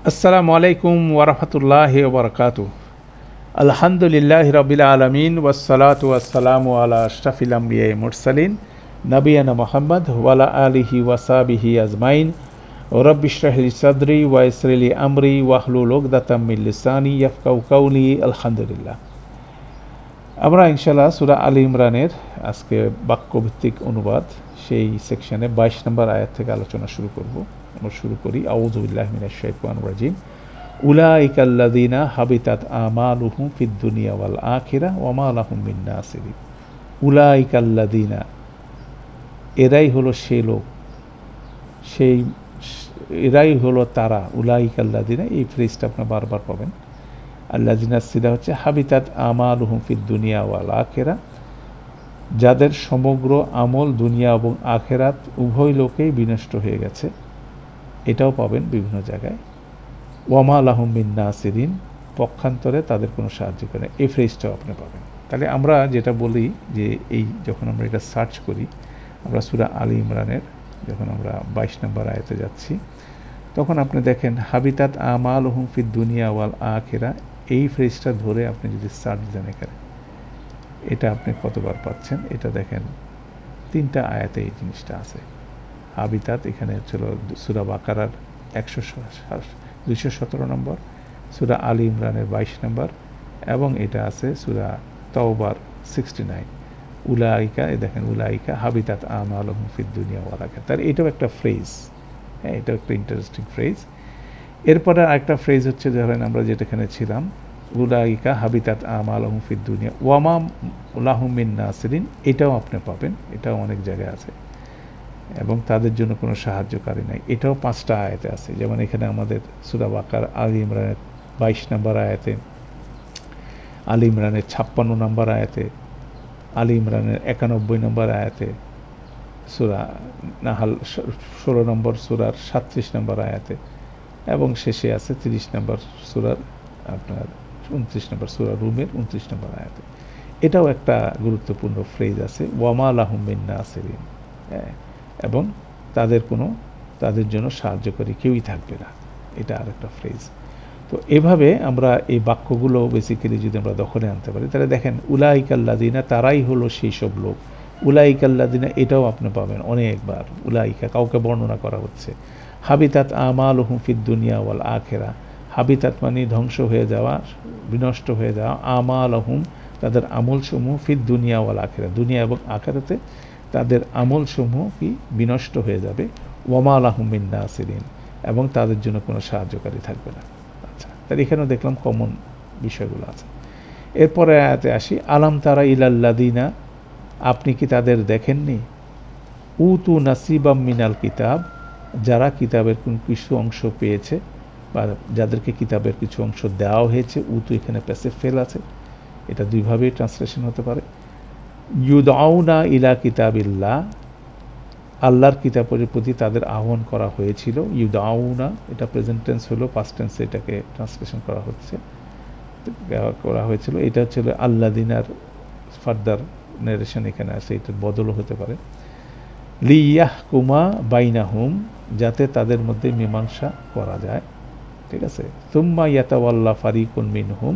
আসসালামু আলাইকুম ওরহমতুল্লাহি ওবরকাতু। আলহামদুলিল্লাহ রবিল আলমিন ওয়াসসালাতু ওয়াসসালামু আলা আশরাফিল আমবিয়া মুরসালিন নবিয়ানা মোহাম্মদ ওয়ালা আলিহি ওয়াসাবিহি আজমাইন রব্বি ইশরাহ লি সাদরি ওয়া ইয়াসসির লি আমরি ওয়াহলুল উকদাতাম মিন লিসানি ইয়াফকাহু কাওলি। আলহামদুলিল্লাহ, আমরা ইনশাআল্লাহ সূরা আলী ইমরানের আজকে বাক্যভিত্তিক অনুবাদ সেই সেকশনে 22 নম্বর আয়াত থেকে আলোচনা শুরু করব। আমরা শুরু করি। আউযু বিল্লাহি মিনাশ শাইতানির রাজিম। উলাইকাল্লাযীনা হাবিতাত আমালুহুম ফিদ দুনিয়া ওয়াল আখিরাহ ওয়া মা লাহুম মিন নাসিরিন। উলাইকাল্লাযীনা, এরাই হলো সেই লোক, এরাই হলো তারা। উলাইকাল্লাযীনা, এই ফ্রেজটা আপনারা বারবার পাবেন। আল্লাযীনা সিদা হচ্ছে হাবিতাত আমালুহুম ফিদ দুনিয়া ওয়াল আখিরাহ, যাদের সমগ্র আমল দুনিয়া এবং আখেরাত উভয় লোকেই বিনষ্ট হয়ে গেছে। এটাও পাবেন বিভিন্ন জায়গায়। ওয়ামা লাহুম মিন নাসিরিন, পক্ষান্তরে তাদের কোনো সাহায্য করে, এই ফ্রেজটাও আপনি পাবেন। তাহলে আমরা যেটা বলি যে এই যখন আমরা এটা সার্চ করি, আমরা সূরা আলী ইমরানের যখন আমরা 22 নম্বর আয়াতে যাচ্ছি, তখন আপনি দেখেন হাবিতাত আমালুহুম ফিদ দুনিয়া ওয়াল আখিরাহ, এই ফ্রেজটা ধরে আপনি যদি সার্চ দেন এখানে, এটা আপনি কতবার পাচ্ছেন এটা দেখেন। 3টা আয়াতে এই জিনিসটা আছে। হাবিতাত এখানে ছিল সূরা বাকারার 217 নম্বর, সূরা আলী ইমরানের 22 নম্বর, এবং এটা আছে সূরা তাওবার 69। উলাইকা, দেখেন উলাইকা হাবিতাত আমালুহুম ফিদ দুনিয়া ওয়াল আখিরাহ। তার এটাও একটা ফ্রেজ, হ্যাঁ, এটাও একটা ইন্টারেস্টিং ফ্রেজ। এরপরে আরেকটা ফ্রেজ হচ্ছে, ধরেন আমরা যেটাখানে ছিলাম, উলাইকা হাবিতাত আমালুহুম ফিদ দুনিয়া ওয়া মা লাহুম মিন নাসিরিন, এটাও আপনি পাবেন, এটাও অনেক জায়গায় আছে। এবং তাদের জন্য কোনো সাহায্যকারী নাই, এটাও 5টা আয়াতে আছে। যেমন এখানে আমাদের সূরা বাকার আলী ইমরানের 22 নম্বর আয়াতে, আলী ইমরানের 56 নম্বর আয়াতে, আলী ইমরানের 91 নম্বর আয়াতে, সূরা নাহাল 16 নম্বর সূরার 37 নম্বর আয়াতে, এবং শেষে আছে 30 নম্বর সূরার আপনার 29 নম্বর সূরা রুমের 29 নম্বর আয়াতে। এটাও একটা গুরুত্বপূর্ণ ফ্রেজ আছে, ওয়ামা লাহুম মিন নাসিরিন, হ্যাঁ, এবং তাদের জন্য সাহায্যকারী কেউই থাকবে না, এটা আরেকটা ফ্রেজ। তো এভাবে আমরা এই বাক্যগুলো বেসিক্যালি যদি আমরা দখলে আনতে পারি, তাহলে দেখেন উলাইকাল্লাযীনা, তারাই হলো সেই সব লোক। উলাইকাল্লাযীনা, এটাও আপনি পাবেন অনেকবার। উলাইকা কাউকে বর্ণনা করা হচ্ছে। হাবিতাত আমালুহুম ফিদ দুনিয়া ওয়াল আখিরাহ, হাবিতাত মানে ধ্বংস হয়ে যাওয়া, বিনষ্ট হয়ে যাওয়া, আমালুহুম তাদের আমলসমূহ, ফিদ দুনিয়া ওয়াল আখিরাহ দুনিয়া এবং আখিরাতে তাদের আমলসমূহ কি বিনষ্ট হয়ে যাবে। ওয়ামা লাহুম মিন নাসিরিন, এবং তাদের জন্য কোনো সাহায্যকারী থাকবে না। আচ্ছা, তাহলে এখানেও দেখলাম কমন বিষয়গুলো আছে। এরপরে আয়াতে আসি। আলাম তারা ইলাল্লাযীনা, আপনি কি তাদের দেখেননি? উতু নাসিবাম মিনাল কিতাব, যারা কিতাবের কোন কিছু অংশ পেয়েছে, বা যাদেরকে কিতাবের কিছু অংশ দেওয়া হয়েছে। উতু এখানে প্যাসিভ ফেল আছে, এটা দুইভাবেই ট্রান্সলেশন হতে পারে। ইউদআউনা ইলা কিতাবিল্লাহ, আল্লাহর কিতাবের প্রতি তাদের আহ্বান করা হয়েছিল। ইউদআউনা, এটা প্রেজেন্ট টেন্স হলো, পাস্ট টেন্সে এটাকে ট্রান্সলেশন করা হয়েছিল। এটা হচ্ছে আল্লাযীনার ফার্দার নারেশন এখানে আছে, এটা বদলও হতে পারে। লিয়াহকুমা বাইনাহুম, যাতে তাদের মধ্যে মীমাংসা করা যায়, ঠিক আছে। সুম্মা ইয়াতাওয়াল্লা ফারিকুন মিনহুম,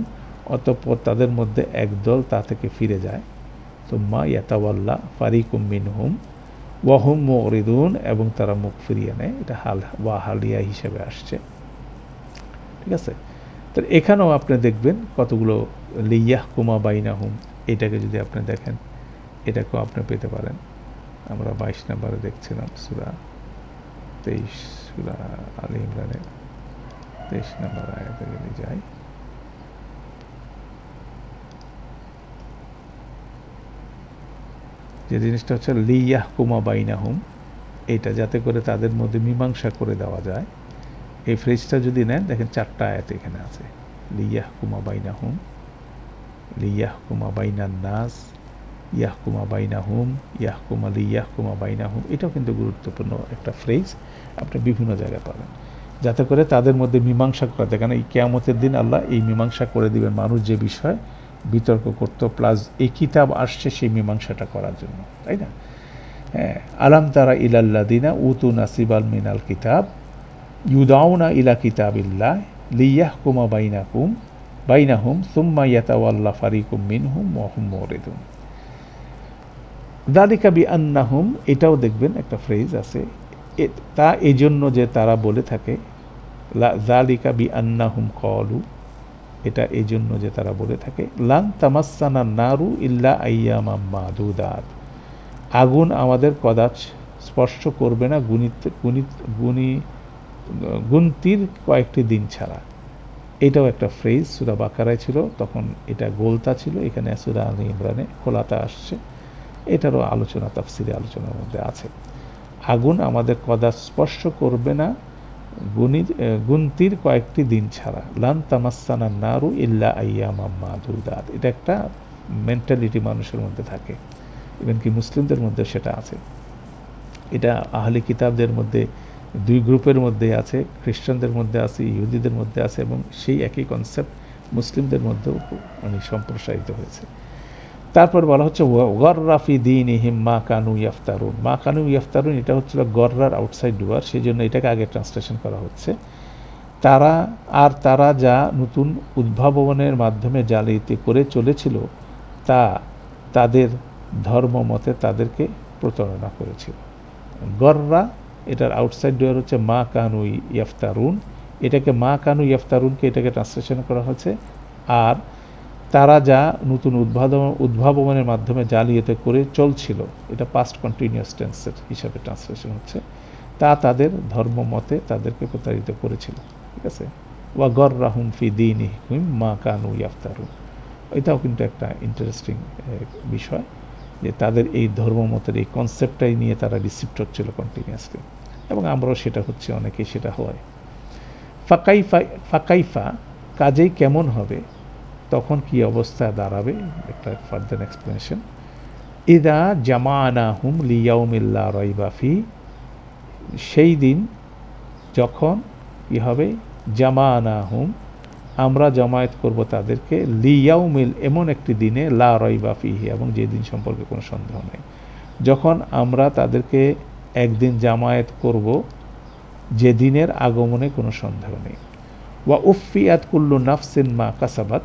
অতঃপর তাদের মধ্যে একদল তা থেকে ফিরে যায়। সুম্মা ইয়াতাওয়াল্লা ফারিকুম মিনহুম ওয়াহুম মুরিদুন, এবং তারা মুখ ফিরিয়ে নেয়। এটা হালিয়া হিসেবে আসছে, ঠিক আছে। তো এখানেও আপনি দেখবেন কতগুলো লিয়াহকুমা বাইনাহুম, এটাকে যদি আপনি দেখেন, এটাকেও আপনি পেতে পারেন। আমরা 22 নম্বরে দেখছিলাম সূরা 23, সূরা আলী ইমরানের 23 নম্বর আয়াতে যদি যাই, যে জিনিসটা হচ্ছে লিয়াহকুমা বাইনাহুম, এটা যাতে করে তাদের মধ্যে মীমাংসা করে দেওয়া যায়। এই ফ্রেজটা যদি নেন, দেখেন 4টা আয়াত এখানে আছে। লিয়াহকুমা বাইনাহুম, লিয়াহকুমা বাইনান নাস, ইয়াহকুমা বাইনাহুম, ইয়াহকুমা লিয়াহকুমা বাইনাহুম, এটাও কিন্তু গুরুত্বপূর্ণ একটা ফ্রেজ, আপনি বিভিন্ন জায়গায় পাবেন। যাতে করে তাদের মধ্যে মীমাংসা করা যায়, কারণ এই কিয়ামতের দিন আল্লাহ এই মীমাংসা করে দিবেন। মানুষ যে বিষয় বিতর্ক করত, প্লাস এই কিতাব আসছে সেই মীমাংসাটা করার জন্য, তাই না? হ্যাঁ, আলাম তারা ইলাল্লাযীনা উতু নাসিবাল মিনাল কিতাব, ইউদাউনা ইলা কিতাবিল্লাহ লিয়াহকুমা বাইনাহুম সুম্মা ইয়াতাওয়াল্লা ফারিকুম মিনহুম ওয়া হুম মুরিদুন। যালিকা বিআন্নাহুম, এটাও দেখবেন একটা ফ্রেজ আছে, তা এই জন্য যে তারা বলে থাকে, যালিকা বিআন্নাহুম ক্বালু, এটা এই জন্য যে তারা বলে থাকে, লান তামাসসানা নারু ইল্লা আইয়ামাম মাদুদাত, আগুন আমাদের কদাচ স্পর্শ করবে না গুনতির কয়েকটি দিন ছাড়া। এটাও একটা ফ্রেজ সূরা বাকারায় ছিল, তখন এটা গোলতা ছিল, এখানে সূরা আলে ইমরানে খোলাতা আসছে। এটারও আলোচনা তাফসিরে আলোচনার মধ্যে আছে। আগুন আমাদের কদাচ স্পর্শ করবে না গুনতির কয়েকটি দিন ছাড়া, লান তামাসসানা নারু ইল্লা আইয়ামাম মাদুদাত। এটা একটা মেন্টালিটি মানুষের মধ্যে থাকে, ইভেন কি মুসলিমদের মধ্যে সেটা আছে। এটা আহলে কিতাবদের মধ্যে দুই গ্রুপের মধ্যে আছে, খ্রিস্টানদের মধ্যে আছে, ইহুদিদের মধ্যে আছে, এবং সেই একই কনসেপ্ট মুসলিমদের মধ্যেও মানে সম্প্রসারিত হয়েছে। তারপর বলা হচ্ছে গররা ফি দীনিহিম মা কানু ইয়াফতারুন। মা কানু ইয়াফতারুন এটা হচ্ছিল গররার আউটসাইড ডুয়ার, সেই জন্য এটাকে আগে ট্রান্সলেশন করা হচ্ছে তারা যা নতুন উদ্ভাবনের মাধ্যমে জালিয়াতি করে চলেছিল, তা তাদের ধর্ম মতে তাদেরকে প্রতারণা করেছিল। গররা এটার আউটসাইড ডোয়ার হচ্ছে মা কানু ইয়াফতারুন, এটাকে মা কানু ইয়াফতারুনকে এটাকে ট্রান্সলেশন করা হচ্ছে। আর তারা যা নতুন উদ্ভাবনের মাধ্যমে জালিয়াতি করে চলছিল, এটা পাস্ট কন্টিনিউয়াস টেন্সের হিসাবে ট্রান্সলেশন হচ্ছে, তা তাদের ধর্ম মতে তাদেরকে প্রতারিত করেছিল। ঠিক আছে, ওয়া গররাহুম ফি দীনিহিম মা কানু ইয়াফতারুন। এটাও কিন্তু একটা ইন্টারেস্টিং বিষয় যে তাদের এই ধর্মমতের এই কনসেপ্টটাই নিয়ে তারা রিসিপ্ট হচ্ছিল কন্টিনিউয়াসলি, এবং আমরাও সেটা হচ্ছে, অনেকেই সেটা হয়। ফাকাইফা কাজেই কেমন হবে, তখন কি অবস্থা দাঁড়াবে, একটা ফার্দার এক্সপ্লেনেশন। ইদা জামানাহুম লিয়াউমিল লা রাইবা ফি, সেই দিন যখন কি হবে, জামানাহুম আমরা জমায়েত করব তাদেরকে, লিয়াউমিল এমন একটি দিনে, লা রাইবা ফিহি এবং যে দিন সম্পর্কে কোনো সন্দেহ নেই। যখন আমরা তাদেরকে একদিন জামায়েত করব যে দিনের আগমনে কোনো সন্দেহ নেই। ওয়া উফিয়াত কুল্লু নাফসিন মা কাসাবাত,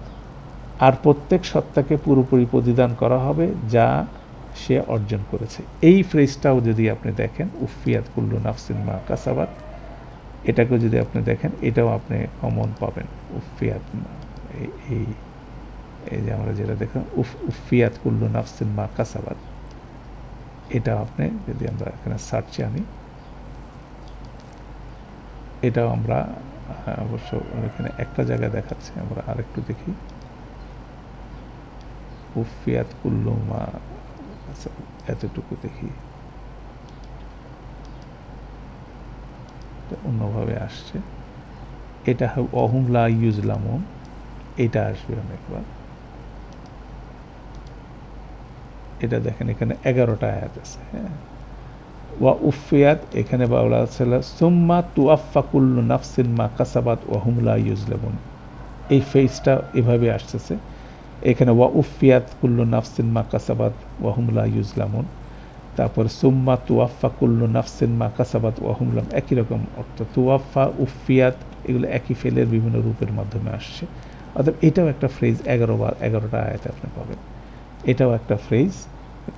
আর প্রত্যেক সত্তাকে পুরোপুরি প্রতিদান করা হবে যা সে অর্জন করেছে। এই ফ্রেজটাও যদি আপনি দেখেন, উফিয়াত কুল্লু নাফসিন মা কাসাবাত, এটাকেও যদি আপনি দেখেন, এটাও আপনি কমন পাবেন। উফিয়াত, এই যে আমরা যেটা দেখলাম উফিয়াত কুল্লু নাফসিন মা কাসাবাত, এটা আপনি যদি আমরা এখানে সার্চে আনি, এটাও আমরা অবশ্য এখানে একটা জায়গায় দেখাচ্ছে, আমরা আরেকটু দেখি। উফিয়াত কুল্লু মা, এতটুকু দেখি, অন্যভাবে আসছে। এটা অহুম লা ইউজলামুন, এটা আসবে অনেকবার। এটা দেখেন এখানে 11টা আয়াত আছে। হ্যাঁ, ওয়া উফিয়াত এখানে বলা ছিল সুম্মা তুয়াফা কুল্লু নাফসিন মা কাসাবাত ওয়া হুম লা ইউজলামুন, এই ফেজটা এভাবে আসতেছে। এখানে ওয়া উফিয়াত কুল্লু নাফসিন মা কাসাবাত ওয়া হুম লা ইউজলামুন, তারপর সুম্মা তুয়াফা কুল্লু নাফসিন মা কাসাবাত ওয়া হুম লা, একই রকম অর্থ। তুয়াফা, উফিয়াত এগুলো একই ফেলের বিভিন্ন রূপের মাধ্যমে আসছে। অর্থাৎ এটাও একটা ফ্রেজ, 11টা আয়াতে আপনি পাবেন। এটাও একটা ফ্রেজ,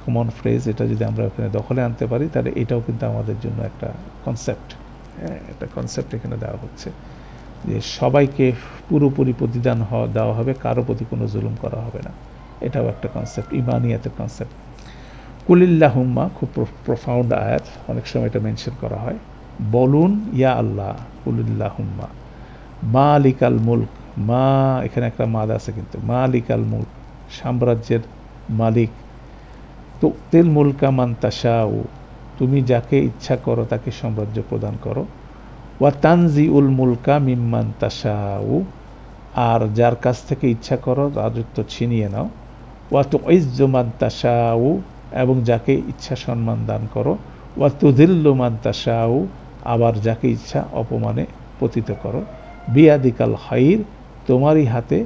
কমন ফ্রেজ। এটা যদি আমরা ওখানে দখলে আনতে পারি, তাহলে এটাও কিন্তু আমাদের জন্য একটা কনসেপ্ট। হ্যাঁ, একটা কনসেপ্ট এখানে দেওয়া হচ্ছে যে সবাইকে পুরোপুরি প্রতিদান দেওয়া হবে, কারো প্রতি কোনো জুলুম করা হবে না। এটাও একটা কনসেপ্ট, ইমানিয়াতের কনসেপ্ট। কুলিল্লাহুম্মা, খুব প্রফাউন্ড আয়াত, অনেক সময় এটা মেনশন করা হয়। বলুন ইয়া আল্লাহ, কুলিল্লাহুম্মা মালিকাল মুলক, মা এখানে একটা মাদ আছে কিন্তু, মালিকাল মুলক সাম্রাজ্যের মালিক, তুতিল মুলকা মান তাশাউ, তুমি যাকে ইচ্ছা করো তাকে সাম্রাজ্য প্রদান করো। ওয়া তানজিউল মুলকা মিম্মান তাশাউ, আর যার কাছ থেকে ইচ্ছা করো রাজত্ব ছিনিয়ে নাও। ওয়া তুইজ্জু মান তাশাউ, এবং যাকে ইচ্ছা সম্মান দান করো। ওয়া তুযিল্লু মান তাশাউ, আবার যাকে ইচ্ছা অপমানে পতিত করো। বিয়াদিকাল খাইর, তোমারই হাতে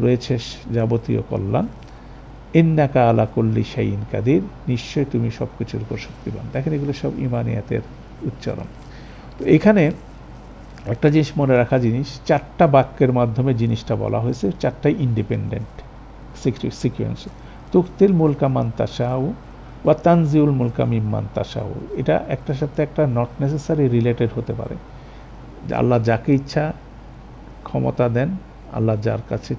রয়েছে যাবতীয় কল্যাণ। ইন্নাকা আলা কুল্লি শাইইন কাদির, নিশ্চয় তুমি সব কিছুর উপর শক্তিবান। দেখেন এগুলো সব ইমানিয়াতের উচ্চারণ। তো এখানে একটা জিনিস মনে রাখা জিনিস, 4টা বাক্যের মাধ্যমে জিনিসটা বলা হয়েছে, 4টাই ইন্ডিপেন্ডেন্ট সিকুয়েন্স। তুক্তিল মুলকা মান তাশাউ ওয়া তানজিউল মুলকা মিম্মান তাশাউ, এটা একটার সাথে একটা নট নেসেসারি রিলেটেড হতে পারে। আল্লাহ যাকে ইচ্ছা ক্ষমতা দেন, আল্লাহ যার কাছে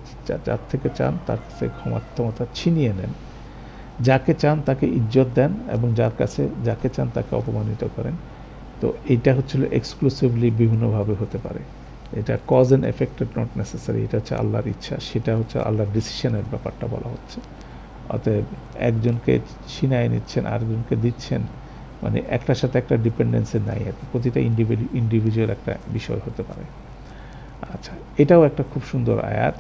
যার থেকে চান তার কাছে ক্ষমতা ছিনিয়ে নেন, যাকে চান তাকে ইজ্জত দেন এবং যাকে চান তাকে অপমানিত করেন। তো এইটা হচ্ছিল এক্সক্লুসিভলি বিভিন্নভাবে হতে পারে। এটা cause and effected not necessary, এটা হচ্ছে আল্লাহর ইচ্ছা, সেটা হচ্ছে আল্লাহর ডিসিশনের ব্যাপারটা বলা হচ্ছে। অতএব একজনকে ছিনায় নিচ্ছেন আরেকজনকে দিচ্ছেন, মানে একটার সাথে একটা ডিপেন্ডেন্সি নাই, প্রতিটা ইন্ডিভিজুয়াল একটা বিষয় হতে পারে। আচ্ছা, এটাও একটা খুব সুন্দর আয়াত।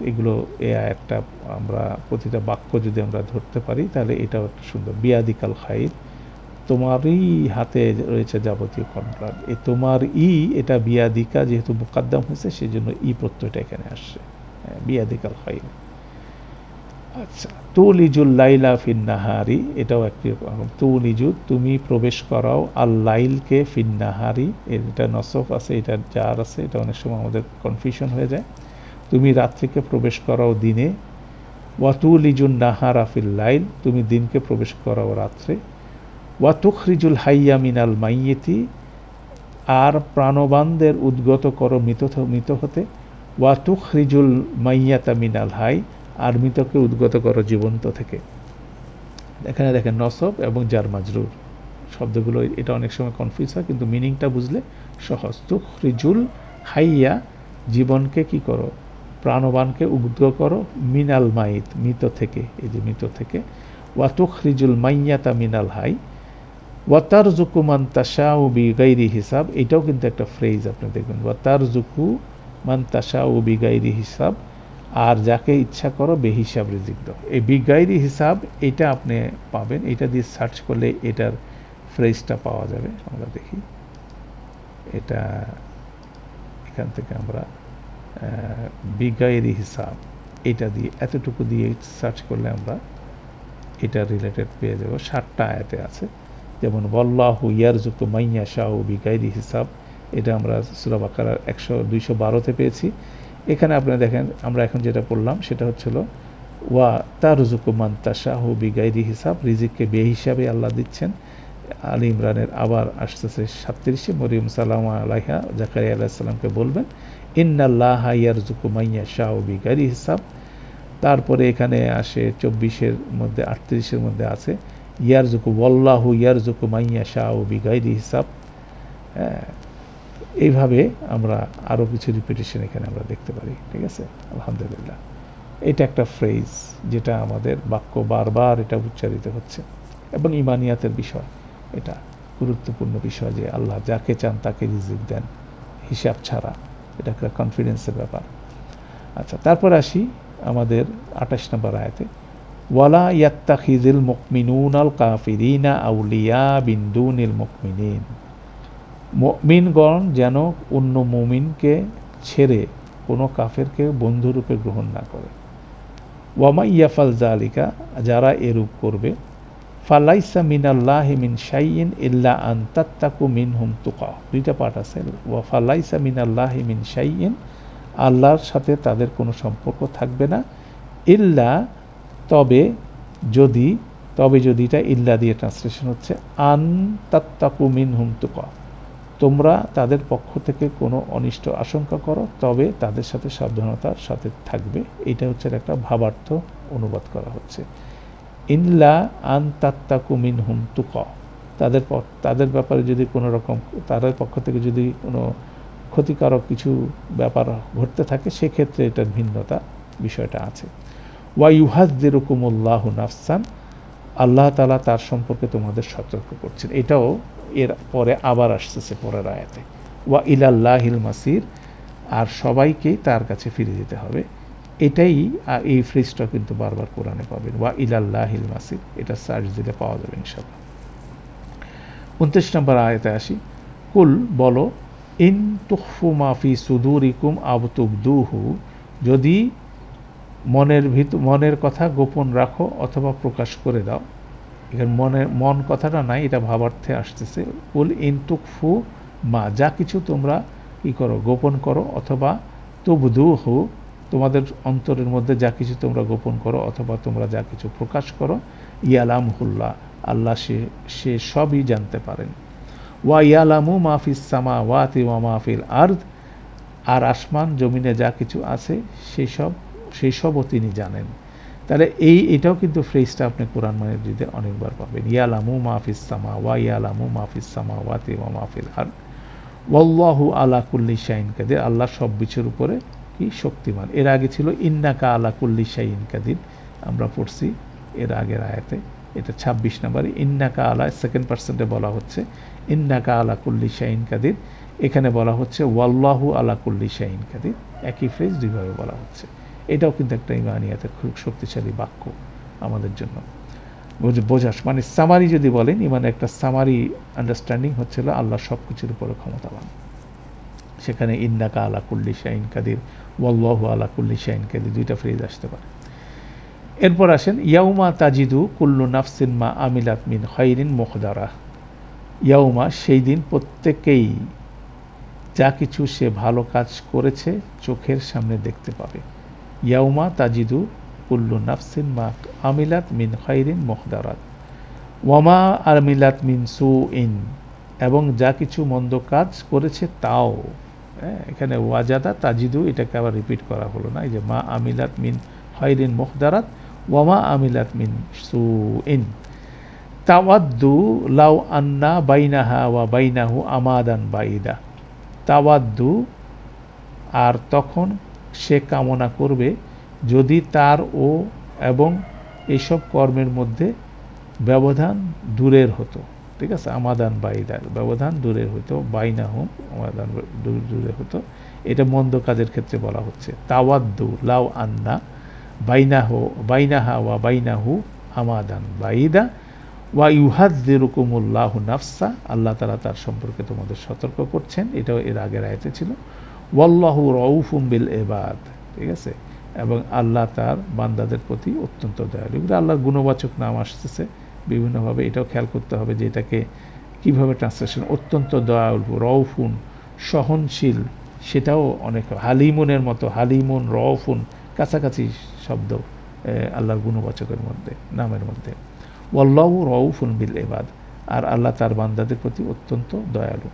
এই আয়াতটা আমরা প্রতিটা বাক্য যদি আমরা ধরতে পারি তাহলে এটাও একটা সুন্দর। বিয়াদিকাল খাইর, তোমারই হাতে রয়েছে যাবতীয় কল্যাণ। এই তোমার এটা বিয়াদিকা যেহেতু মুকাদ্দাম হয়েছে সেই জন্য প্রত্যয়টা এখানে আসছে, বিয়াদিকাল খাইর। আচ্ছা, তুলিজুল লাইলা ফিন নাহারি, এটাও একটি রকম। তুলিজু, তুমি প্রবেশ করাও, আল লাইলকে ফিন নাহারি, এটা নসফ আছে, এটা জার আছে, এটা অনেক সময় আমাদের কনফিউশন হয়ে যায়। তুমি রাত্রিকে প্রবেশ করাও দিনে। ওয়া তুলিজুন নাহারা ফিল লাইল, তুমি দিনকে প্রবেশ করাও রাত্রে। ওয়া তুখরিজুল হাইয়া মিনাল মাইয়িতি, আর প্রাণবানদের উদ্গত করো মৃত হতে। ওয়া তুখরিজুল মাইয়াতা মিনাল হাই, আর মৃতকে উদ্গত করো জীবন্ত থেকে। এখানে দেখেন নসব এবং জার মাজরুর শব্দগুলো, এটা অনেক সময় কনফিউজ হয়, কিন্তু মিনিংটা বুঝলে সহজ। তুখরিজুল হাইয়া, জীবনকে কি করো, প্রাণবানকে উদ্গত করো, মিনাল মাইত, মৃত থেকে, এই যে মৃত থেকে। ওয়া তুখরিজুল মাইয়াতা মিনাল হাই, ওয়াতারজুকু মান তাশাউ বিগাইরি হিসাব, এটাও কিন্তু একটা ফ্রেজ আপনি দেখবেন, ওয়াতারজুকু মান তাশাউ বিগাইরি হিসাব, আর যাকে ইচ্ছা করো বেহিসাব রিজিক দাও। এই বিগাইরি হিসাব এটা আপনি পাবেন, এটা দিয়ে সার্চ করলে এটার ফ্রেজটা পাওয়া যাবে। আমরা দেখি, এটা এখান থেকে আমরা বিগাইরি হিসাব এটা দিয়ে, এতটুকু দিয়ে সার্চ করলে আমরা এটা রিলেটেড পেয়ে যাব। 7টা আয়াতে আছে, যেমন ওয়াল্লাহু ইয়ারযুকু মাইয়াশাউ বিগাইরি হিসাব, এটা আমরা সূরা বাকারার 212তে পেয়েছি। এখানে আপনারা দেখেন আমরা এখন যেটা পড়লাম সেটা হচ্ছিল ওয়া তারযুকু মান তাশাউ বিগাইরি হিসাব, রিজিককে বেহিসাবে আল্লাহ দিচ্ছেন। আলী ইমরানের আবার আসতেছে 37-এ, মরিয়ম সালাম আলাইহা জাকারিয়া আলাইহিস সালামকে বলবেন ইন্নাল্লাহা ইয়ারযুকু মাইয়াশাউ বিগাইরি হিসাব। তারপরে এখানে আসে 24-এর মধ্যে 38-এর মধ্যে আছে ইয়ারযুকু ওয়াল্লাহু ইয়ারযুকু মাইয়াশাউ বিগাইরি হিসাব। এইভাবে আমরা আরও কিছু রিপিটেশন এখানে আমরা দেখতে পারি। ঠিক আছে, আলহামদুলিল্লাহ। এটা একটা ফ্রেজ যেটা আমাদের বাক্য বারবার এটা উচ্চারিত হচ্ছে, এবং ইমানিয়াতের বিষয়, এটা গুরুত্বপূর্ণ বিষয় যে আল্লাহ যাকে চান তাকে রিজিক দেন হিসাব ছাড়া, এটা একটা কনফিডেন্সের ব্যাপার। আচ্ছা, তারপর আসি আমাদের 28 নম্বর আয়াতে, ওয়ালা ইয়াত্তাখিযুল মুমিনুনাল কাফিরিনা আউলিয়া মিন দুনিল মুমিনিন, মুমিনগণ যেন অন্য মুমিনকে ছেড়ে কোনো কাফেরকে বন্ধুরূপে গ্রহণ না করে। ওয়ামা ইয়াফাল জালিকা, যারা এরূপ করবে, ফালাইসা মিনাল্লাহি মিন শাইইন ইল্লা আন তাত্তাকু মিনহুম তুকা, 2টা পার্ট আছে। ওয়া ফালাইসা মিনাল্লাহি মিন শাইইন, আল্লাহর সাথে তাদের কোনো সম্পর্ক থাকবে না, ইল্লা তবে যদি, এটা ইল্লা দিয়ে ট্রান্সলেশন হচ্ছে, আন তাত্তাকু মিনহুম তুকা, তোমরা তাদের পক্ষ থেকে কোনো অনিষ্ট আশঙ্কা করো তবে তাদের সাথে সাবধানতার সাথে থাকবে। এটা হচ্ছে একটা ভাবার্থ অনুবাদ করা হচ্ছে। ইল্লা আন তাত্তাকু মিনহুম তুকা, তাদের ব্যাপারে যদি কোনো রকম, তাদের পক্ষ থেকে যদি কোনো ক্ষতিকারক কিছু ব্যাপার ঘটতে থাকে সেক্ষেত্রে এটার ভিন্নতা বিষয়টা আছে। ওয়া ইউহাযযিরুকুমুল্লাহু নাফসান, আল্লাহ তাআলা তার সম্পর্কে তোমাদের সতর্ক করছেন। এটাও এর পরে আবার আসতেছে পরের আয়াতে, ওয়া ইলাল্লাহিল মাসির, আর সবাইকেই তার কাছে ফিরে যেতে হবে। এটাই, এই ফ্রেজটা কিন্তু বারবার কোরআনে পাবেন, ওয়া ইলাল্লাহিল মাসির, এটা সার্চ দিলে পাওয়া যাবে ইনশাআল্লাহ। 29 নম্বর আয়াতে আসি, কুল বলো, ইন তুখফু মা ফি সুদুরিকুম আও তুবদুহু, যদি মনের কথা গোপন রাখো অথবা প্রকাশ করে দাও। এখানে মন কথাটা নাই, এটা ভাবার্থে আসতেছে। কুল ইন তুখফু মা, যা কিছু তোমরা কী করো, গোপন করো, অথবা তুবদুহু, তোমাদের অন্তরের মধ্যে যা কিছু তোমরা গোপন করো অথবা তোমরা যা কিছু প্রকাশ করো, ইয়ালামহুল্লাহ, আল্লাহ সে সবই জানতে পারেন। ওয়া ইয়ালামু মাহফিস সামাওয়াতি ওয়া মাহফিল আরদ, আর আসমান জমিনে যা কিছু আছে সেই সবও তিনি জানেন। তাহলে এটাও কিন্তু ফ্রেজটা আপনি কোরআন মাজিদে অনেকবার পাবেন, ইয়ালামু মাহফিস সামা ওয়া ইয়ালামু মাহফিস সামাওয়াতি ওয়া মাহফিল আরদ ওয়াল্লাহু আলা কুল্লি শাইইন কাদির, আল্লাহ সব কিছুর উপরে কি শক্তিমান। এর আগে ছিল ইন্নাকা আলা কুল্লি শাইইন কাদির, আমরা পড়ছি এর আগের আয়াতে, এটা 26 নম্বরে ইন্নাকা আলা, সেকেন্ড পার্সেন্টে বলা হচ্ছে ইন্নাকা আলা কুল্লি শাইইন কাদির, এখানে বলা হচ্ছে ওয়াল্লাহু আলা কুল্লি শাইইন কাদির, একই ফ্রেজ দুইভাবে বলা হচ্ছে। এটাও কিন্তু একটা ইমানিয়াতের খুব শক্তিশালী বাক্য আমাদের জন্য বোঝাস, মানে সামারি যদি বলেন, ইমানের একটা সামারি আন্ডারস্ট্যান্ডিং হচ্ছিল আল্লাহ সব কিছুর উপরে ক্ষমতাবান। সেখানে ইন্নাকা আলা কুল্লি শাইইন কাদির, ওয়াল্লাহু আলা কুল্লি শাইইন কাদির, দুইটা ফ্রেজ আসতে পারে। এরপর আসেন ইয়াউমা তাজিদু কুল্লু নাফসিন মা আমিলাত মিন খাইরিন মুখদারা, ইয়াউমা সেই দিন প্রত্যেকেই যা কিছু সে ভালো কাজ করেছে চোখের সামনে দেখতে পাবে। ইয়াউমা তাজিদু কুল্লু নাফসিন মা আমিলাত মিন খাইরিন মুখদারাত ওয়ামা আমিলাত মিন সুইন, এবং যা কিছু মন্দ কাজ করেছে তাও। এখানে ওয়াজাদা তাজিদু, এটাকে আবার রিপিট করা হলো না, এই যে মা আমিলাত মিন খাইরিন মুখদারাত ওয়ামা আমিলাত মিন সুইন তাওয়াদ্দু লাউ আন্না বাইনাহা ওয়া বাইনাহু আমাদান বাইদা, তাওয়াদ্দু, আর তখন সে কামনা করবে যদি তার ও এবং এইসব কর্মের মধ্যে ব্যবধান দূরের হতো, ঠিক আছে, আমাদান বাইদার ব্যবধান দূরের হতো, বাইনাহুম আমাদান দূরের হতো, এটা মন্দ কাজের ক্ষেত্রে বলা হচ্ছে। তাওয়াদ্দু লাউ আন্না বাইনাহা ওয়া বাইনাহু আমাদান বাইদা ওয়া ইউহাযযিরুকুমুল্লাহু নাফসা, আল্লাহ তাআলা তার সম্পর্কে তোমাদের সতর্ক করছেন, এটাও এর আগের আয়াতে ছিল। ওয়াল্লাহু রাউফুম বিল ইবাদ, ঠিক আছে, এবং আল্লাহ তার বান্দাদের প্রতি অত্যন্ত দয়ালু। এগুলো আল্লাহর গুণবাচক নাম আসতেছে বিভিন্নভাবে, এটাও খেয়াল করতে হবে যে এটাকে কীভাবে ট্রান্সলেশন, অত্যন্ত দয়ালু, রউফুন সহনশীল, সেটাও অনেক, হালিমুনের মতো, হালিমুন রউফুন কাছাকাছি শব্দ আল্লাহর গুণবাচকের মধ্যে, নামের মধ্যে। ওয়াল্লাহু রাউফুন বিল ইবাদ, আর আল্লাহ তার বান্দাদের প্রতি অত্যন্ত দয়ালু।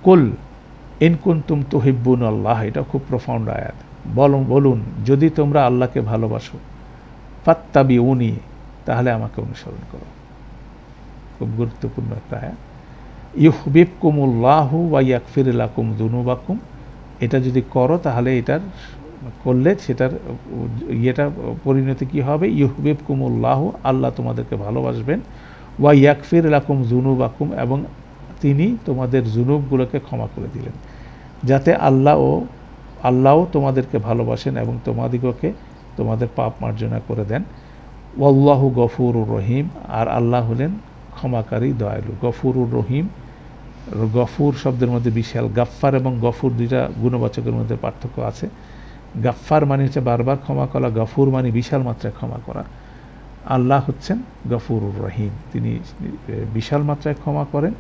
কুল ইন কুনতুম তুহিব্বুন আল্লাহ, এটা খুব প্রফাউন্ড আয়াত, বলুন যদি তোমরা আল্লাহকে ভালোবাসো, ফাত্তাবিউনি, তাহলে আমাকে অনুসরণ করো। খুব গুরুত্বপূর্ণ একটা আয়াত। ইউহবিবকুমুল্লাহু ওয়া ইয়াগফির লাকুম যুনুবাকুম, এটা যদি করো তাহলে এটার করলে সেটার পরিণতি কী হবে, ইউহবিবকুমুল্লাহু, আল্লাহ তোমাদেরকে ভালোবাসবেন, ওয়া ইয়াগফির লাকুম যুনুবাকুম, এবং তিনি তোমাদের জুনুবগুলোকে ক্ষমা করে দিলেন, যাতে আল্লাহও তোমাদেরকে ভালোবাসেন এবং তোমাদিগকে তোমাদের পাপ মার্জনা করে দেন। ওয়াল্লাহু গফুরুর রহিম, আর আল্লাহ হলেন ক্ষমাকারী দয়ালু। গফুরুর রহিম, গফুর শব্দের মধ্যে বিশাল, গাফফার এবং গফুর দুইটা গুণবাচকের মধ্যে পার্থক্য আছে। গাফফার মানে হচ্ছে বারবার ক্ষমা করা, গফুর মানে বিশাল মাত্রায় ক্ষমা করা। আল্লাহ হচ্ছেন গফুরুর রহিম, তিনি বিশাল মাত্রায় ক্ষমা করেন।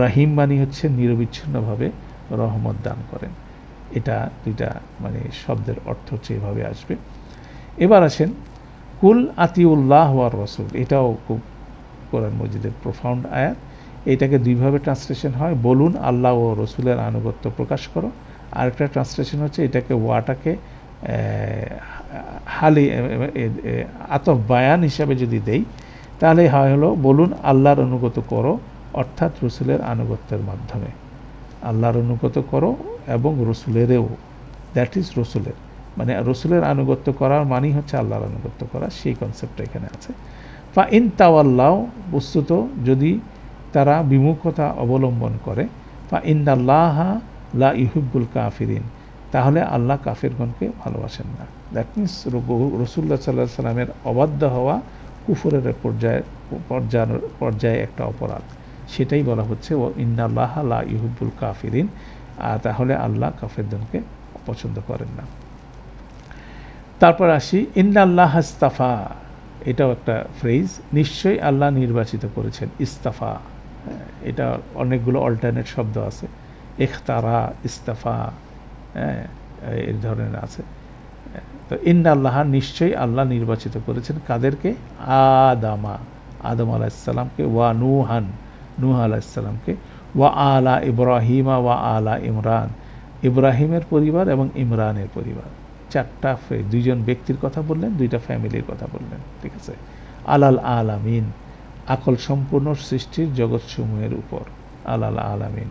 রাহিম মানে হচ্ছে নিরবিচ্ছিন্নভাবে রহমত দান করেন। এটা দুইটা মানে শব্দের অর্থ হচ্ছে এভাবে আসবে। এবার আসেন কুল আতিউল্লাহ ওয়ার রসুল, এটাও খুব কোরআন মজিদের প্রফাউন্ড আয়াত। এটাকে দুইভাবে ট্রান্সলেশন হয়, বলুন আল্লাহ ও রসুলের আনুগত্য প্রকাশ করো। আরেকটা ট্রান্সলেশন হচ্ছে এটাকে ওয়াটাকে আতফ বায়ান হিসাবে যদি দেই তাহলে হয় হলো বলুন আল্লাহর অনুগত করো, অর্থাৎ রসুলের আনুগত্যের মাধ্যমে আল্লাহর অনুগত করো এবং রসুলেরও, দ্যাট ইজ রসুলের, মানে রসুলের আনুগত্য করার মানেই হচ্ছে আল্লাহর আনুগত্য করা, সেই কনসেপ্টটা এখানে আছে। ফা ইন তাওয়াল্লাহ, বস্তুত যদি তারা বিমুখতা অবলম্বন করে, ফা ইন্নাল্লাহা লা ইউহিব্বুল কাফিরিন, তাহলে আল্লাহ কাফিরগণকে ভালোবাসেন না। দ্যাট মিনস রসুল্লাহ সাল্লাল্লাহু আলাইহি সাল্লামের অবাধ্য হওয়া কুফরের পর্যায়ে একটা অপরাধ, সেটাই বলা হচ্ছে ও ইন্নাল্লাহা লা ইউহিব্বুল কাফিরিন, আর তাহলে আল্লাহ কাফিরগণকে পছন্দ করেন না। তারপর আসি ইন্নাল্লাহ ইস্তাফা, এটাও একটা ফ্রেজ, নিশ্চয়ই আল্লাহ নির্বাচিত করেছেন। ইস্তাফা, এটা অনেকগুলো অল্টারনেট শব্দ আছে, ইখতারা, ইস্তাফা, হ্যাঁ, এই ধরনের আছে। তো ইন্না আল্লাহ, নিশ্চয়ই আল্লাহ নির্বাচিত করেছেন কাদেরকে? আদম আলাইহিসসালামকে, ওয়া নূহান, নূহ আলাইহিসসালামকে, ওয়া আলা ইব্রাহিমা ওয়া আলা ইমরান, ইব্রাহিমের পরিবার এবং ইমরানের পরিবার। চারটা, দুইজন ব্যক্তির কথা বললেন, দুইটা ফ্যামিলির কথা বললেন, ঠিক আছে। আলাল আলামিন, আকল সম্পূর্ণ সৃষ্টির জগৎসমূহের উপর, আলাল আলামিন।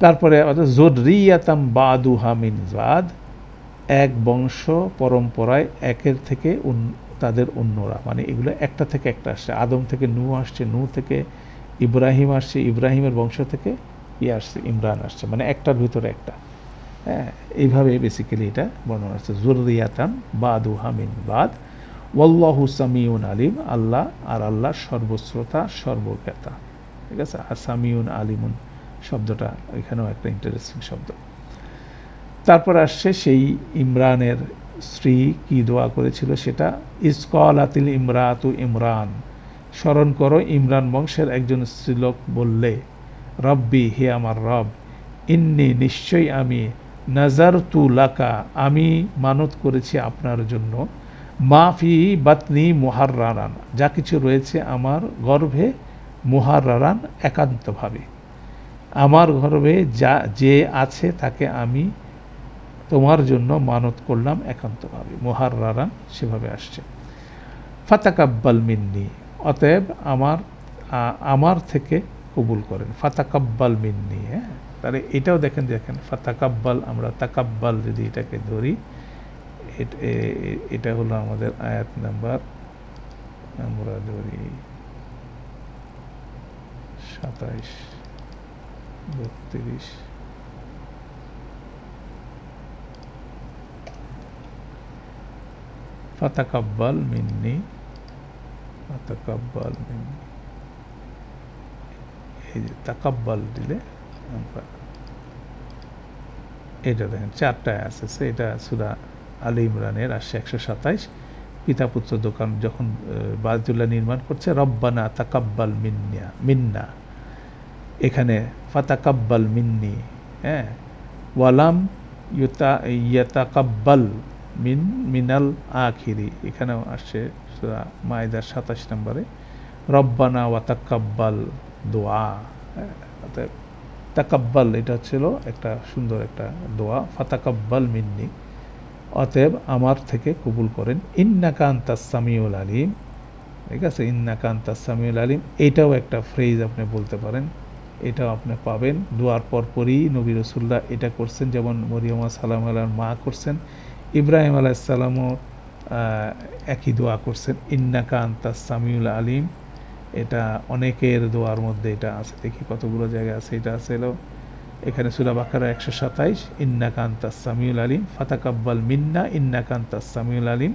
তারপরে যুররিয়াতাম বাদুহা মিন বাদ, এক বংশ পরম্পরায় একের থেকে তাদের অন্যরা, মানে এগুলো একটা থেকে একটা আসছে। আদম থেকে নূহ আসছে, নূহ থেকে ইব্রাহিম আসছে, ইব্রাহিমের বংশ থেকে আসছে, ইমরান আসছে, মানে একটার ভিতরে একটা। হ্যাঁ, এইভাবে বেসিক্যালি এটা বর্ণনা আছে, যুররিয়াতান বাদুহা মিন বাদ, ওয়াল্লাহু সামিউন আলিম, আল্লাহ, আর আল্লাহ সর্বশ্রোতা, সর্বজ্ঞাতা, ঠিক আছে। আর সামিউন আলিমুন শব্দটা এখানেও একটা ইন্টারেস্টিং শব্দ। তারপর আসছে সেই ইমরানের স্ত্রী কি দোয়া করেছিল সেটা, ইসকালাতিল ইমরাতু ইমরান, স্মরণ করো ইমরান বংশের একজন স্ত্রীলোক বললে, রব্বি, হে আমার রব, ইন্নি, নিশ্চয়ই আমি, নাজারতু লাকা, আমি মানত করেছি আপনার জন্য, মাফি বাতনি মুহাররারান, যা কিছু রয়েছে আমার গর্ভে, মুহাররারান, একান্তভাবে, আমার গর্ভে যা যে আছে তাকে আমি তোমার জন্য মানত করলাম একান্তভাবে, মুহাররারান সেভাবে আসছে। ফাতাকাব্বাল মিন্নি, অতএব আমার থেকে কবুল করেন, ফাতাকাব্বাল মিন্নি। হ্যাঁ, তাহলে এটাও দেখেন ফাতাকাব্বাল, আমরা তাকাব্বাল যদি এটাকে ধরি, এটা হলো আমাদের আয়াত নাম্বার, আমরা ধরি 27, 32, ফাতাকাব্বাল মিন্নি, ফাতাকাব্বাল মিন্নি, এই যে তাকাব্বাল দিলে আমরা এটা দেখেন চারটায় আছে, এটা সূরা আলী ইমরানের আসছে 127। পিতা পুত্র দোকান যখন বাইতুল্লাহ নির্মাণ করছে, রব্বানা তাকাব্বাল মিন্না, এখানে ফাতাকাব্বাল মিন্নি, হ্যাঁ, ওয়ালাম ইয়াতাকাব্বাল মিনাল আখিরি, এখানেও আসছে সূরা মাইদার 27 নম্বরে, রব্বানা ওয়া তাকাব্বাল দোয়া। অতএব তাকাব্বাল এটা ছিল একটা সুন্দর একটা দোয়া, ফাতাকাব্বাল মিন্নি, অতএব আমার থেকে কবুল করেন, ইন্নাকা আনতাস সামিউল আলিম, ঠিক আছে। ইন্নাকা আনতাস সামিউল আলিম, এটাও একটা ফ্রেজ আপনি বলতে পারেন, এটাও আপনি পাবেন দোয়ার পরপরই। নবী রাসূলুল্লাহ এটা করছেন, যেমন মরিয়ম সালাম আলাইহির মা করছেন, ইব্রাহিম আলাইহিস সালামও একই দোয়া করছেন, ইন্নাকা আনতাস সামিউল আলিম। এটা অনেকের দোয়ার মধ্যে এটা আছে, দেখি কতগুলো জায়গায় আছে। এটা আছে এখানে সূরা বাকারা 127, ইন্নাকা আনতাস সামিউল আলিম, ফাতাকাব্বাল মিন্না ইন্নাকা আনতাস সামিউল আলিম।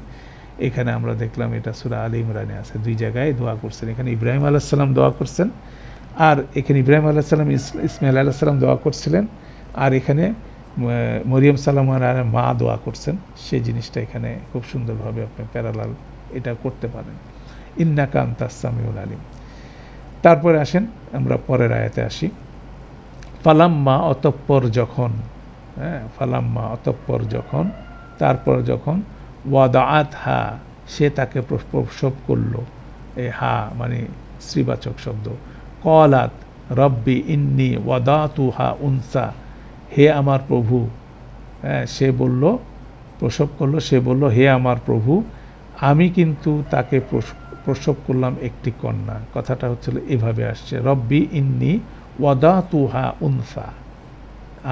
এখানে আমরা দেখলাম এটা সূরা আলী ইমরানে আছে, দুই জায়গায় দোয়া করছেন। এখানে ইব্রাহিম আলাইহিস সালাম দোয়া করছেন, আর এখানে ইব্রাহিম আলাইহিস সালাম ইসমাইল আলাইহিস সালাম দোয়া করছিলেন, আর এখানে মরিয়ম সালাম আলাইহির মা দোয়া করছেন। সেই জিনিসটা এখানে খুব সুন্দরভাবে আপনি প্যারালাল এটা করতে পারেন, ইন্নাকা আনতাস সামিউল আলিম। তারপরে আসেন আমরা পরের আয়াতে আসি, ফালাম্মা, অতঃপর যখন, হ্যাঁ, ফালাম্মা অতঃপর যখন, তারপর যখন, ওয়াদাআত হা, সে তাকে প্রসব করলো, এই হা মানে স্ত্রীবাচক শব্দ, ক্বালাত রব্বি ইন্নী ওয়াদাতুহা উনসা, হে আমার প্রভু, হ্যাঁ, সে বলল, প্রসব করলো, সে বলল, হে আমার প্রভু, আমি কিন্তু তাকে প্রসব করলাম একটি কন্যা। কথাটা হচ্ছিল এভাবে আসছে, রব্বি ইন্নী ওয়াদাতুহা উনসা,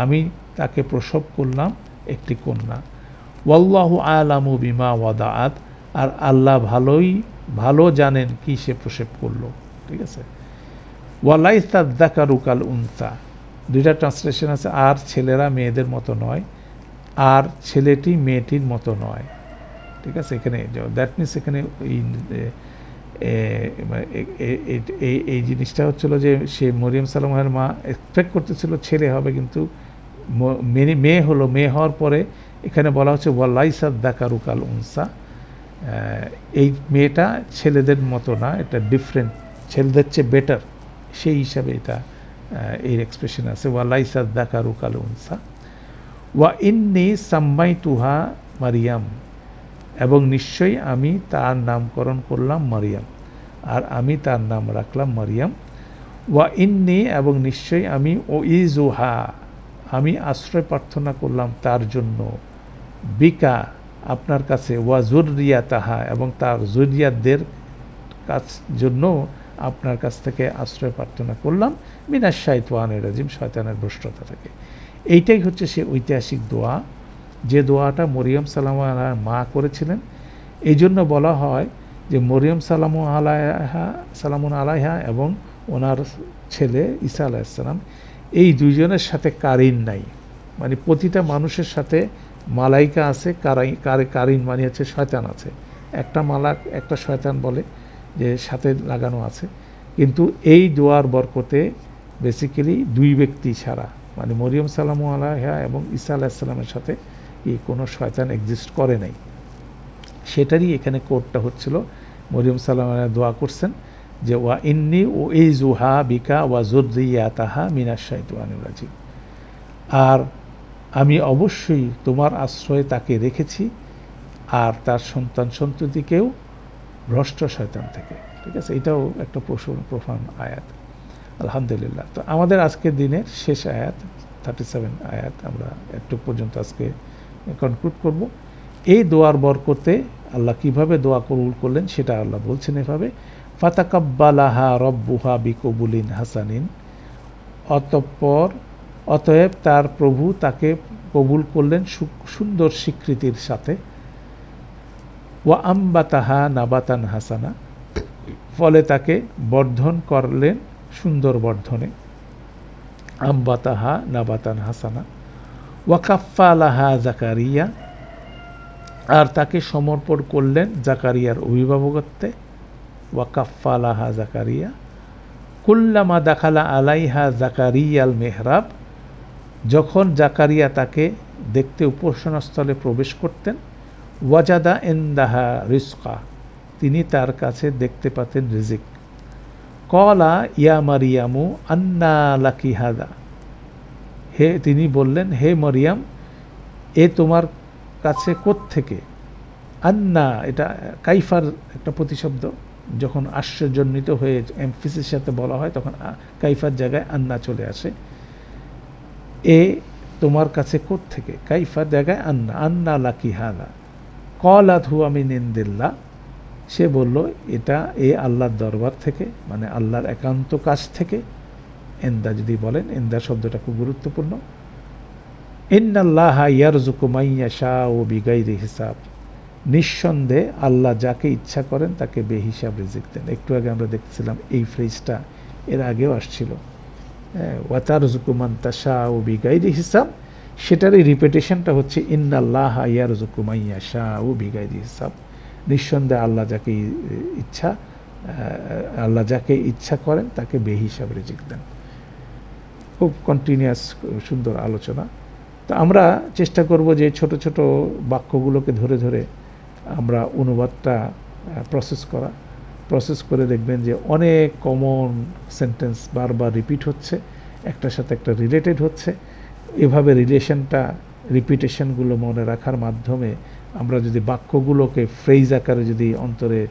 আমি তাকে প্রসব করলাম একটি কন্যা। ওয়াল্লাহু আলামু বিমা ওয়াদাআত, আর আল্লাহ ভালো জানেন কি সে প্রসব করলো, ঠিক আছে। ওয়ালাইসা যাকারু কাল উনসা, দুইটা ট্রান্সলেশন আছে, আর ছেলেরা মেয়েদের মতো নয়, আর ছেলেটি মেয়েটির মতো নয়, ঠিক আছে। এখানে দ্যাট মিনস এখানে এই জিনিসটা হচ্ছিল যে সে মরিয়ম সালামের মা এক্সপেক্ট করতেছিল ছেলে হবে, কিন্তু মেয়ে হলো। মেয়ে হওয়ার পরে এখানে বলা হচ্ছে ওয়ালাইসা যাকারু কাল উনসা, এই মেয়েটা ছেলেদের মতো না, এটা ডিফারেন্ট, ছেলেদের চেয়ে বেটার, সেই হিসাবে এটা এর এক্সপ্রেশন আছে, ওয়ালাইসা যাকারু কাল উনসা ওয়া ইন্নী সাম্মাইতুহা মারিয়াম, এবং নিশ্চয়ই আমি তার নামকরণ করলাম মারিয়াম, আর আমি তার নাম রাখলাম মারিয়াম। ওয়া ইন্নী, এবং নিশ্চয়ই আমি উইজুহা, আমি আশ্রয় প্রার্থনা করলাম তার জন্য, বিকা আপনার কাছে, ওয়া যুররিয়াতাহা, এবং তার যুররিয়াতদের কাছ জন্য আপনার কাছ থেকে আশ্রয় প্রার্থনা করলাম মিনাশ শাইতানির রাজিম, শয়তানের ভ্রষ্টতা থেকে। এইটাই হচ্ছে সে ঐতিহাসিক দোয়া, যে দোয়াটা মরিয়ম সালামু আলাইহা মা করেছিলেন। এই জন্য বলা হয় যে মরিয়ম সালামুন আলাইহা এবং ওনার ছেলে ঈসা আলাইহিস সালাম, এই দুইজনের সাথে কারিন নাই, মানে প্রতিটা মানুষের সাথে মালাইকা আছে, কারিন মানে হচ্ছে শয়তান আছে। একটা মালাক একটা শয়তান বলে যে সাথে লাগানো আছে, কিন্তু এই দোয়ার বরকতে বেসিক্যালি দুই ব্যক্তি ছাড়া, মানে মরিয়ম সালামু আলাইহা এবং ঈসা আলাইহিস সালামের সাথে এই কোনো শয়তান এক্সিস্ট করে নাই। সেটারই এখানে কোডটা হচ্ছিল, মরিয়ম সালাম আলাইহা দোয়া করছেন যে ওয়া ইন্নী উইজুহা বিকা ওয়া যুররিয়াতাহা মিনাশ শাইতানির রাজিম, আর আমি অবশ্যই তোমার আশ্রয়ে তাকে রেখেছি আর তার সন্তান সন্ততিকেও ভ্রষ্ট শয়তান থেকে। ঠিক আছে, এটাও একটা প্রফান আয়াত। আলহামদুলিল্লাহ। তো আমাদের আজকের দিনের শেষ আয়াত 37 আয়াত আমরা একটু পর্যন্ত আজকে কনক্লুড করব। এই দোয়ার বরকতে আল্লাহ কিভাবে দোয়া কবুল করলেন সেটা আল্লাহ বলছেন এভাবে, ফাতাকাব্বালাহা রব্বুহা বিকবুলিন হাসানিন, অতএব তার প্রভু তাকে কবুল করলেন সুন্দর স্বীকৃতির সাথে, ওয়া আম্বাতাহা নাবাতান হাসানা, ফলে তাকে বর্ধন করলেন সুন্দর বর্ধনে, আম্বাতাহা নাবাতান হাসানা, ওয়া কাফফালাহা জাকারিয়া, আর তাকে সমর্পণ করলেন জাকারিয়ার অভিভাবকত্বে, ওয়া কাফফালাহা জাকারিয়া, কুল্লামা দাখালা আলাইহা জাকারিয়াল মেহরাব, যখন জাকারিয়া তাকে দেখতে উপাসনাস্থলে প্রবেশ করতেন, ওয়াজাদা ইনদাহা রিজকা, তিনি তার কাছে দেখতে পাতেন রিজিক, কলা ইয়া মারিয়ামু আন্না লাকি হাদা, তিনি বললেন হে মরিয়াম এ তোমার কাছে কোত্থেকে, আন্না এটা কাইফার একটা প্রতিশব্দ, যখন আশ্চর্যান্বিত হয়ে এমফিসিসের সাথে বলা হয় তখন কাইফার জায়গায় আন্না চলে আসে, এ তোমার কাছে কোত্থেকে, কাইফার জায়গায় আন্না, আন্না লাকি হাদা, কলাত হুয়া মিন ইনদিল্লাহ, সে বলল এটা এ আল্লাহর দরবার থেকে, মানে আল্লাহর একান্ত কাছ থেকে। এন্দা যদি বলেন, এন্দা শব্দটা খুব গুরুত্বপূর্ণ। ইন্নাল্লাহা ইয়ারযুকু মান ইয়াশাউ বিগাইরি হিসাব, নিঃসন্দেহে আল্লাহ যাকে ইচ্ছা করেন তাকে বেহিসাব রিজিক দেন। একটু আগে আমরা দেখছিলাম এই ফ্রেজটা, এর আগেও আসছিল, ওয়া তারযুকু মান তাশাউ বিগাইরি হিসাব, সেটারই রিপিটেশনটা হচ্ছে ইন্নাল্লাহা ইয়ারযুকু মান ইয়াশাউ বিগাইরি হিসাব, নিঃসন্দেহে আল্লাহ যাকে ইচ্ছা করেন তাকে বেহিসাব রিজিক দেন। খুব কন্টিনিউয়াস সুন্দর আলোচনা। তো আমরা চেষ্টা করব যে ছোট ছোট বাক্যগুলোকে ধরে ধরে আমরা অনুবাদটা প্রসেস করে দেখবেন যে অনেক কমন সেন্টেন্স বারবার রিপিট হচ্ছে, একটার সাথে একটা রিলেটেড হচ্ছে। এভাবে রিপিটেশনগুলো মনে রাখার মাধ্যমে আমরা যদি বাক্যগুলোকে ফ্রেজ আকারে যদি অন্তরে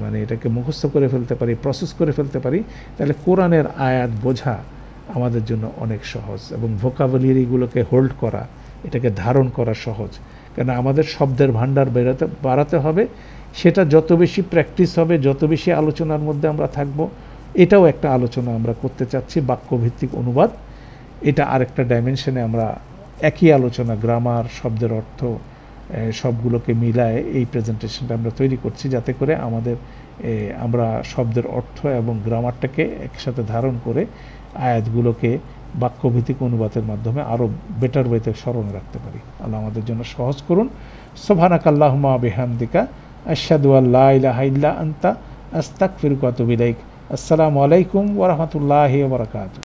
মানে এটাকে মুখস্থ করে ফেলতে পারি, প্রসেস করে ফেলতে পারি, তাহলে কোরআনের আয়াত বোঝা আমাদের জন্য অনেক সহজ, এবং ভোকাবুলারিগুলোকে হোল্ড করা, এটাকে ধারণ করা সহজ। কেন আমাদের শব্দের ভাণ্ডার বাড়াতে হবে, সেটা যত বেশি প্র্যাকটিস হবে, যত বেশি আলোচনার মধ্যে আমরা থাকব। এটাও একটা আলোচনা আমরা করতে চাচ্ছি, বাক্যভিত্তিক অনুবাদ। এটা আরেকটা ডাইমেনশনে আমরা একই আলোচনা, গ্রামার, শব্দের অর্থ সবগুলোকে মিলায় এই প্রেজেন্টেশনটা আমরা তৈরি করছি, যাতে করে আমরা শব্দের অর্থ এবং গ্রামারটাকে একসাথে ধারণ করে আয়াতগুলোকে বাক্যভিত্তিক অনুবাদের মাধ্যমে আরও বেটার ওয়েতে স্মরণে রাখতে পারি। আল্লাহ আমাদের জন্য সহজ করুন। সুবহানাকাল্লাহুম্মা ওয়া বিহামদিকা আশহাদু আল্লা ইলাহা ইল্লা আনতা আস্তাগফিরুকা ওয়া আতুবু ইলাইক। আসসালামু আলাইকুম ওয়া রাহমাতুল্লাহি ওয়া বারাকাতুহু।